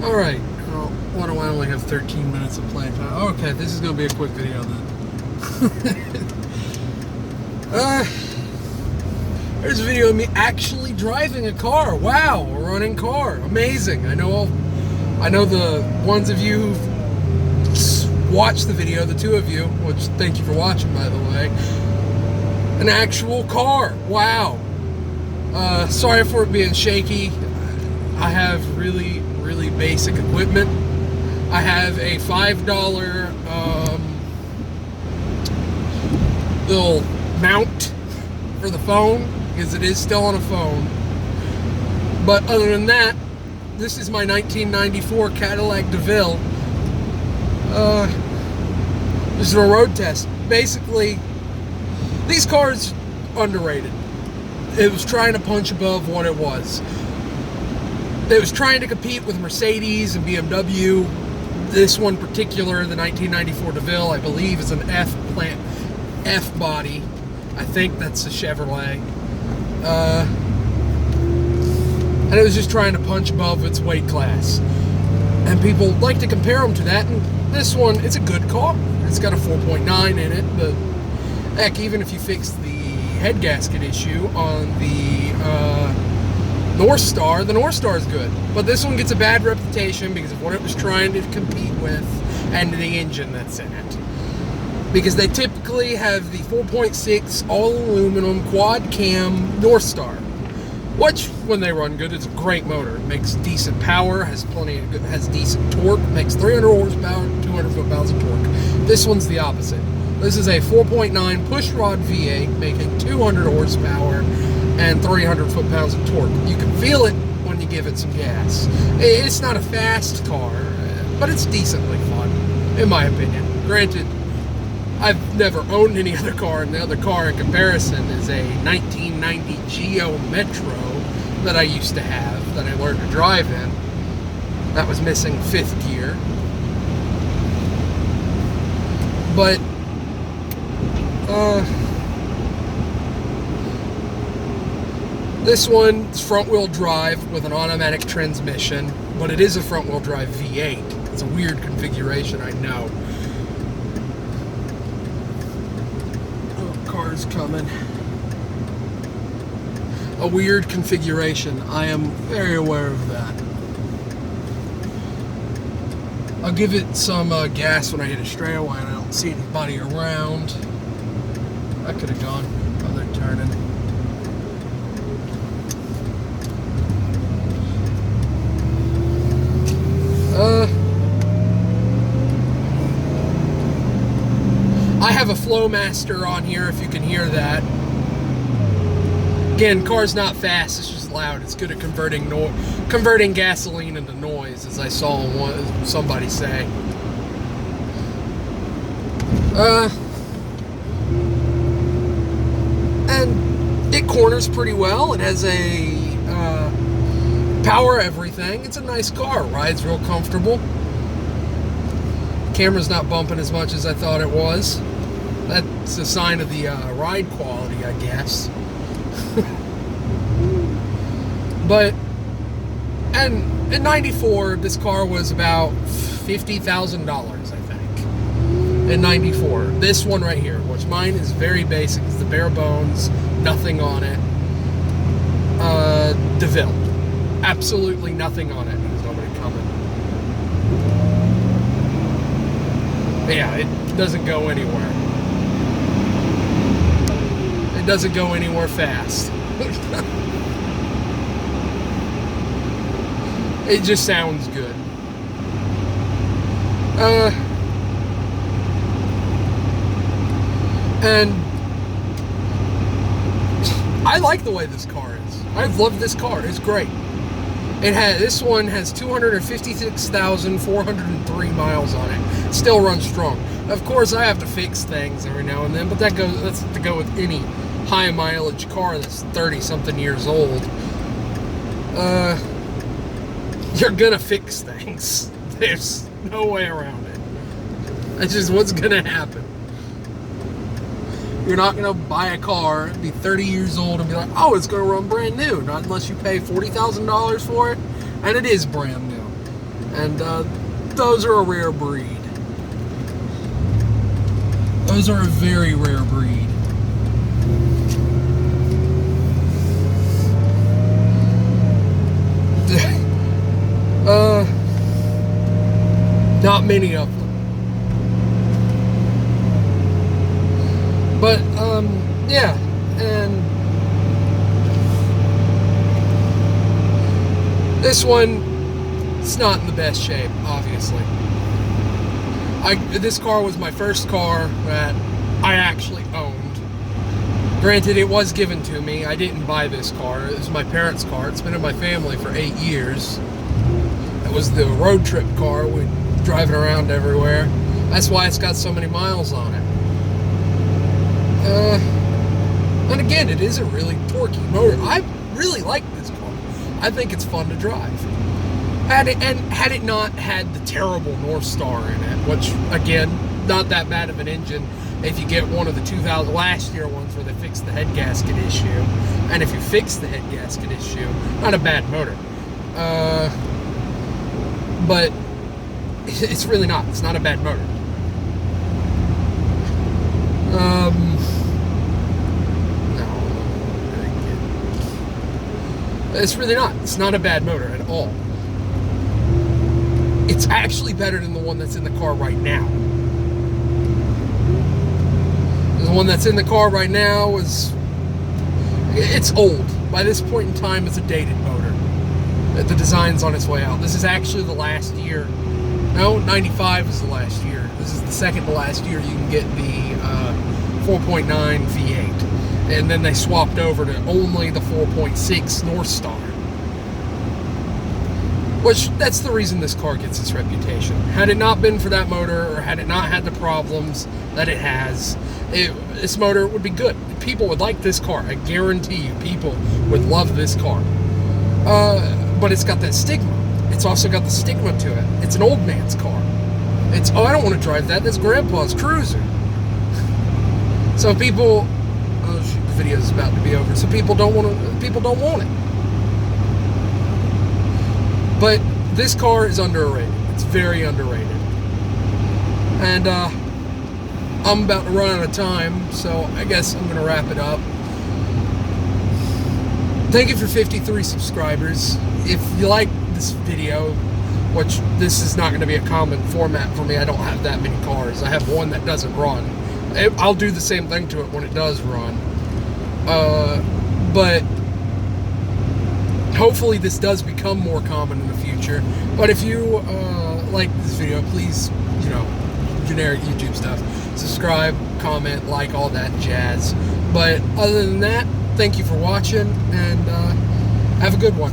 Alright, well, why do I only have 13 minutes of play time? Okay, this is going to be a quick video then. There's a video of me actually driving a car. Wow, a running car. Amazing. I know the ones of you who've watched the video, the two of you, which thank you for watching, by the way. An actual car. Wow. Sorry for it being shaky. I have really basic equipment. I have a $5 little mount for the phone, because it is still on a phone. But other than that, this is my 1994 Cadillac DeVille. This is a road test. Basically, these cars underrated. It was trying to punch above what it was. It was trying to compete with Mercedes and BMW. This one particular, the 1994 DeVille, I believe is an F body. I think that's a Chevrolet. And it was just trying to punch above its weight class. And people like to compare them to that. And this one, it's a good car. It's got a 4.9 in it, but heck, even if you fix the head gasket issue on the North Star, the North Star is good. But this one gets a bad reputation because of what it was trying to compete with and the engine that's in it. Because they typically have the 4.6 all aluminum quad cam North Star, which, when they run good, it's a great motor. It makes decent power, has decent torque, makes 300 horsepower, 200 foot-pounds of torque. This one's the opposite. This is a 4.9 pushrod V8 making 200 horsepower and 300 foot-pounds of torque. You can feel it when you give it some gas. It's not a fast car, but it's decently fun, in my opinion. Granted, I've never owned any other car, and the other car in comparison is a 1990 Geo Metro that I used to have, that I learned to drive in. That was missing 5th gear. But, this one's front-wheel drive with an automatic transmission, but it is a front-wheel drive V8. It's a weird configuration, I know. Cars coming. A weird configuration. I am very aware of that. I'll give it some gas when I hit a straightaway and I don't see anybody around. I could have gone. Oh, they're turning. I have a Flowmaster on here, if you can hear that. Again, car's not fast, it's just loud. It's good at converting gasoline into noise, as I saw somebody say. And it corners pretty well. It has a power everything. It's a nice car. Rides real comfortable. Camera's not bumping as much as I thought it was. That's a sign of the ride quality, I guess. But, and in '94, this car was about $50,000, I think. In '94. This one right here, which mine is very basic. It's the bare bones, nothing on it. DeVille. Absolutely nothing on it. There's nobody coming. But yeah, it doesn't go anywhere. It doesn't go anywhere fast. It just sounds good. And I like the way this car is. I've loved this car. It's great. This one has 256,403 miles on it. Still runs strong. Of course, I have to fix things every now and then, but that's to go with any high mileage car that's 30-something years old. You're gonna fix things. There's no way around it. That's just what's gonna happen. You're not gonna buy a car, be 30 years old, and be like, oh, it's gonna run brand new. Not unless you pay $40,000 for it, and it is brand new. And those are a rare breed. Those are a very rare breed. Not many of them. But, yeah, and this one, it's not in the best shape, obviously. This car was my first car that I actually owned. Granted, it was given to me. I didn't buy this car. It was my parents' car. It's been in my family for 8 years. It was the road trip car. We'd driving around everywhere. That's why it's got so many miles on it. And again, it is a really torquey motor. I really like this car. I think it's fun to drive. Had it not had the terrible North Star in it, which again, not that bad of an engine if you get one of the 2000 last year ones where they fixed the head gasket issue, and if you fix the head gasket issue, not a bad motor. But it's really not. It's not a bad motor. No. It's really not. It's not a bad motor at all. It's actually better than the one that's in the car right now. The one that's in the car right now it's old. By this point in time, it's a dated motor. The design's on its way out. This is actually the last year. No, 95 is the last year. This is the second to last year you can get the 4.9 V8. And then they swapped over to only the 4.6 North Star. Which, that's the reason this car gets its reputation. Had it not been for that motor, or had it not had the problems that it has, this motor would be good. People would like this car. I guarantee you, people would love this car. But it's got that stigma. It's also got the stigma to it. It's an old man's car. It's, oh, I don't want to drive that. That's Grandpa's cruiser. So people, oh shoot, the video's about to be over. So people don't want it. But this car is underrated. It's very underrated. And I'm about to run out of time, so I guess I'm going to wrap it up. Thank you for 53 subscribers. If you like this video, which this is not going to be a common format for me, I don't have that many cars. I have one that doesn't run. I'll do the same thing to it when it does run. But hopefully this does become more common in the future. But if you like this video, please, generic YouTube stuff, subscribe, comment, like, all that jazz. But other than that, thank you for watching, and have a good one.